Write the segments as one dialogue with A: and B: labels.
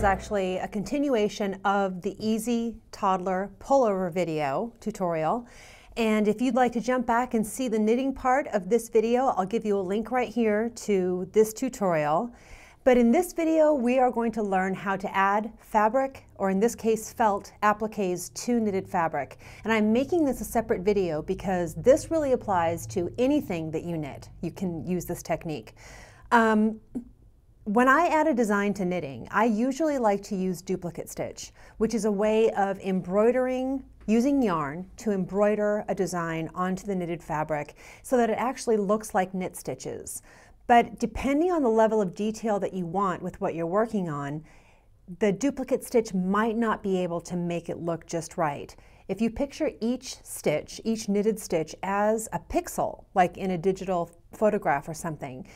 A: is actually a continuation of the easy toddler pullover video tutorial. And if you'd like to jump back and see the knitting part of this video, I'll give you a link right here to this tutorial. But in this video, we are going to learn how to add fabric, or in this case, felt appliques to knitted fabric. And I'm making this a separate video because this really applies to anything that you knit. You can use this technique. When I add a design to knitting, I usually like to use duplicate stitch, which is a way of embroidering, using yarn to embroider a design onto the knitted fabric so that it actually looks like knit stitches. But depending on the level of detail that you want with what you're working on, the duplicate stitch might not be able to make it look just right. If you picture each stitch, each knitted stitch as a pixel, like in a digital photograph or something,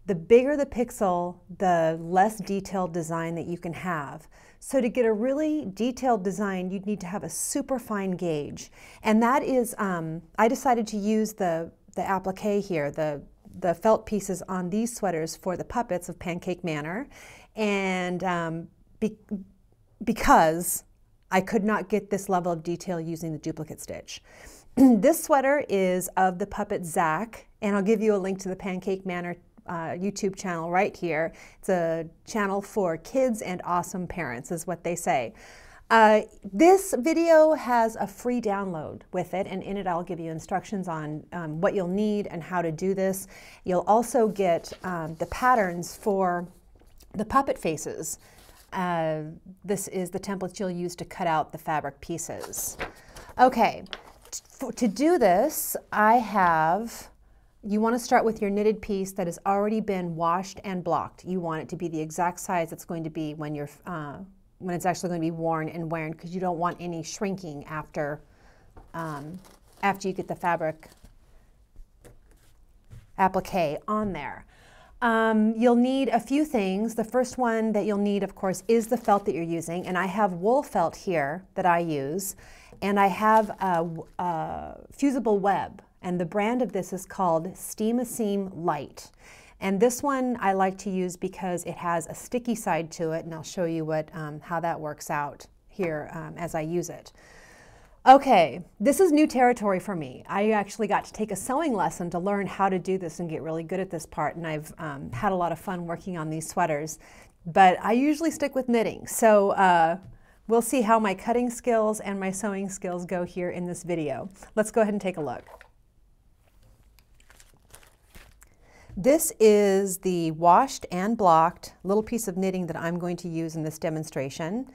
A: the bigger the pixel, the less detailed design that you can have. So to get a really detailed design, you'd need to have a super fine gauge. And that is, I decided to use the applique here, the felt pieces on these sweaters for the puppets of Pancake Manor, and because I could not get this level of detail using the duplicate stitch. This sweater is of the puppet Zach, and I'll give you a link to the Pancake Manor YouTube channel right here. It's a channel for kids and awesome parents, is what they say. This video has a free download with it, and in it I'll give you instructions on what you'll need and how to do this. You'll also get the patterns for the puppet faces. This is the template you'll use to cut out the fabric pieces. Okay, to do this, you want to start with your knitted piece that has already been washed and blocked. You want it to be the exact size it's going to be when you're when it's actually going to be worn and wearing, because you don't want any shrinking after you get the fabric applique on there. You'll need a few things. The first one that you'll need, of course, is the felt that you're using, and I have wool felt here that I use, and I have a fusible web, and the brand of this is called Steam Seam Light. And this one I like to use because it has a sticky side to it, and I'll show you how that works out here as I use it. Okay, this is new territory for me. I actually got to take a sewing lesson to learn how to do this and get really good at this part, and I've had a lot of fun working on these sweaters. But I usually stick with knitting, so we'll see how my cutting skills and my sewing skills go here in this video. Let's go ahead and take a look. This is the washed and blocked little piece of knitting that I'm going to use in this demonstration,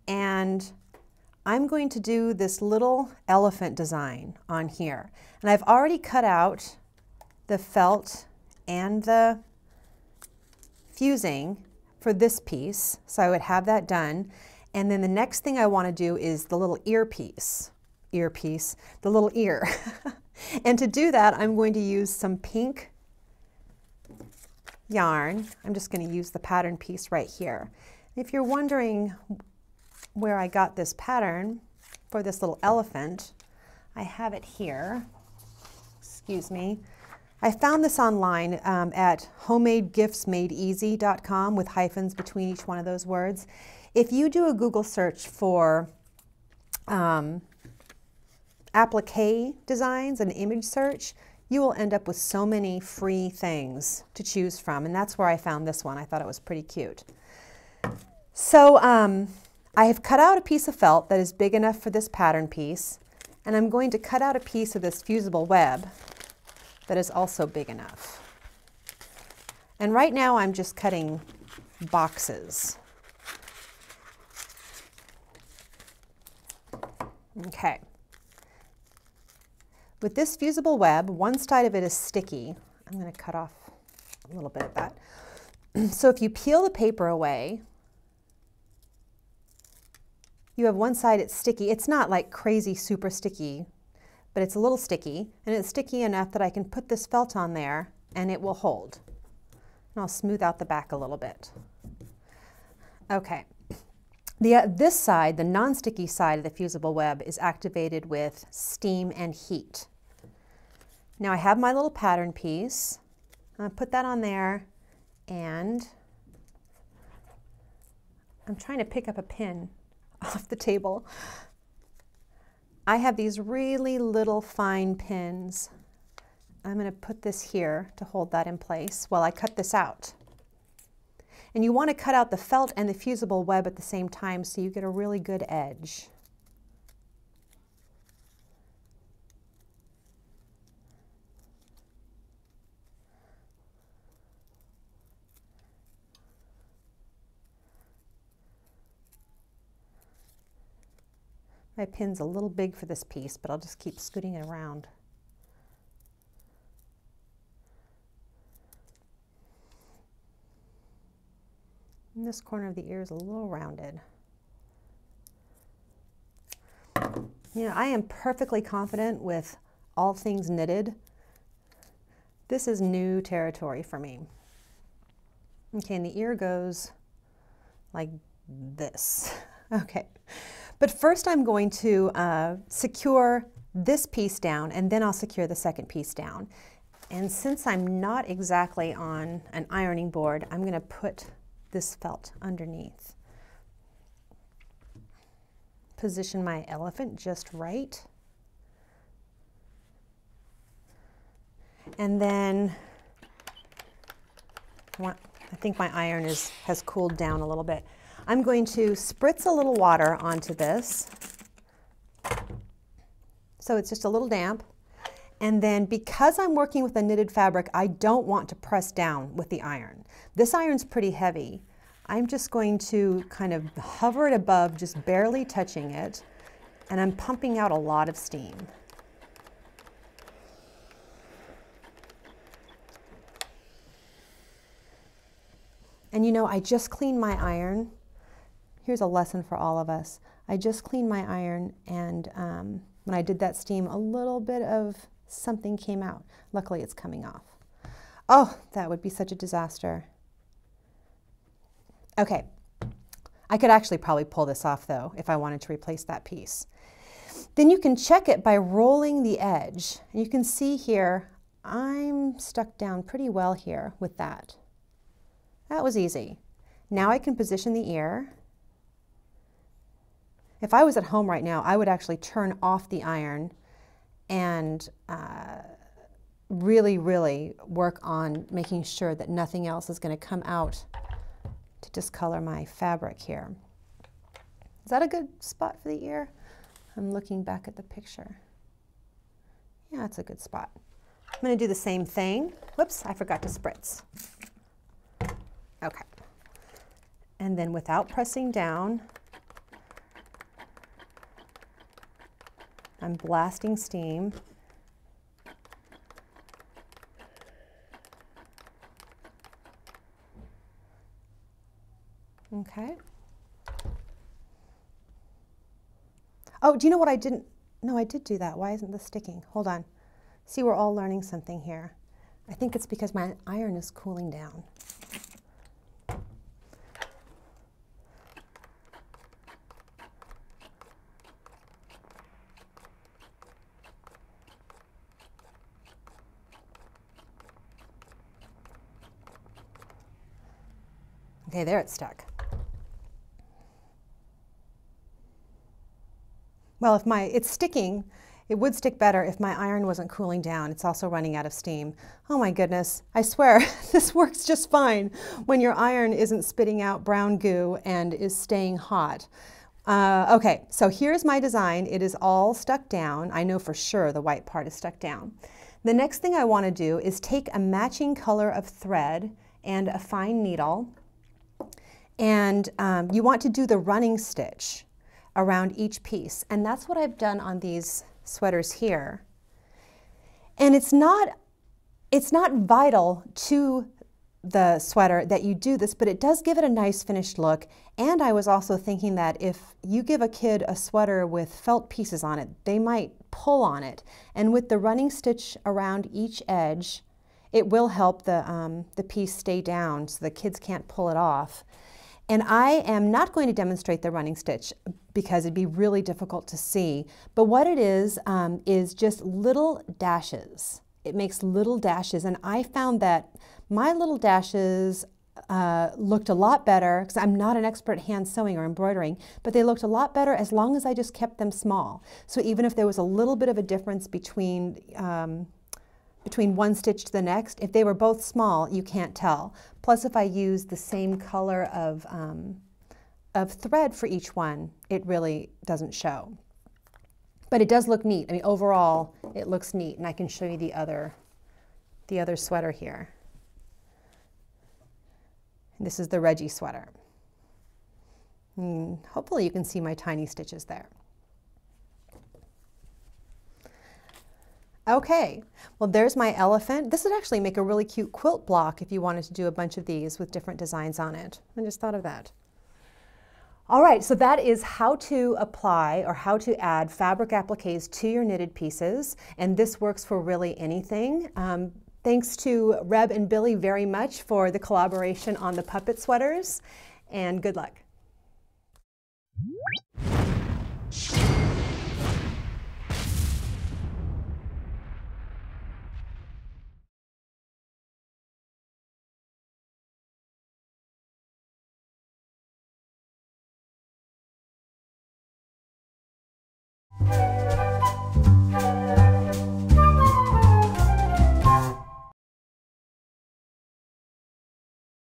A: and I'm going to do this little elephant design on here. And I've already cut out the felt and the fusing for this piece, so I would have that done. And then the next thing I want to do is the little earpiece, the little ear. And to do that, I'm going to use some pink yarn. I'm just going to use the pattern piece right here. If you're wondering where I got this pattern for this little elephant, I have it here. Excuse me. I found this online at homadegiftsmadeeasy.com with hyphens between each one of those words. If you do a Google search for applique designs, an image search, you will end up with so many free things to choose from, and that's where I found this one. I thought it was pretty cute. So I have cut out a piece of felt that is big enough for this pattern piece, and I'm going to cut out a piece of this fusible web that is also big enough. And right now I'm just cutting boxes. Okay. With this fusible web, one side of it is sticky. I'm going to cut off a little bit of that. So if you peel the paper away, you have one side it's sticky. It's not like crazy super sticky, but it's a little sticky, and it's sticky enough that I can put this felt on there and it will hold. And I'll smooth out the back a little bit. Okay. This side, the non-sticky side of the fusible web, is activated with steam and heat. Now I have my little pattern piece. I'll put that on there, and I'm trying to pick up a pin off the table. I have these really little fine pins. I'm going to put this here to hold that in place while I cut this out. And you want to cut out the felt and the fusible web at the same time so you get a really good edge. My pin's a little big for this piece, but I'll just keep scooting it around. And this corner of the ear is a little rounded. You know, I am perfectly confident with all things knitted. This is new territory for me. Okay, and the ear goes like this. Okay. But first I'm going to secure this piece down, and then I'll secure the second piece down. And since I'm not exactly on an ironing board, I'm going to put this felt underneath. Position my elephant just right. And then, I think my iron has cooled down a little bit. I'm going to spritz a little water onto this, so it's just a little damp. And then because I'm working with a knitted fabric, I don't want to press down with the iron. This iron's pretty heavy. I'm just going to kind of hover it above, just barely touching it, and I'm pumping out a lot of steam. And you know, I just cleaned my iron. Here's a lesson for all of us. I just cleaned my iron, and when I did that steam, a little bit of something came out. Luckily, it's coming off. Oh, that would be such a disaster. Okay, I could actually probably pull this off though if I wanted to replace that piece. Then you can check it by rolling the edge. And you can see here, I'm stuck down pretty well here with that. That was easy. Now I can position the ear. If I was at home right now, I would actually turn off the iron and really, really work on making sure that nothing else is going to come out to discolor my fabric here. Is that a good spot for the ear? I'm looking back at the picture. Yeah, it's a good spot. I'm going to do the same thing. Whoops, I forgot to spritz. Okay. And then without pressing down, I'm blasting steam. Okay. Oh, do you know what I didn't? No, I did do that. Why isn't this sticking? Hold on. See, we're all learning something here. I think it's because my iron is cooling down. Okay, there it's stuck. Well, if it's sticking, it would stick better if my iron wasn't cooling down. It's also running out of steam. Oh my goodness, I swear, this works just fine when your iron isn't spitting out brown goo and is staying hot. Okay, so here's my design. It is all stuck down. I know for sure the white part is stuck down. The next thing I want to do is take a matching color of thread and a fine needle. And you want to do the running stitch around each piece. And that's what I've done on these sweaters here. And it's not vital to the sweater that you do this, but it does give it a nice finished look. And I was also thinking that if you give a kid a sweater with felt pieces on it, they might pull on it. And with the running stitch around each edge, it will help the piece stay down so the kids can't pull it off. And I am not going to demonstrate the running stitch because it'd be really difficult to see. But what it is just little dashes. It makes little dashes, and I found that my little dashes looked a lot better, because I'm not an expert at hand sewing or embroidering, but they looked a lot better as long as I just kept them small. So even if there was a little bit of a difference between one stitch to the next, if they were both small, you can't tell. Plus, if I use the same color of thread for each one, it really doesn't show. But it does look neat. I mean, overall, it looks neat, and I can show you the other sweater here. This is the Reggie sweater. Hopefully you can see my tiny stitches there. Okay, well there's my elephant. This would actually make a really cute quilt block if you wanted to do a bunch of these with different designs on it. I just thought of that. All right, so that is how to apply or how to add fabric appliques to your knitted pieces, and this works for really anything. Thanks to Reb and Billy very much for the collaboration on the puppet sweaters, and good luck.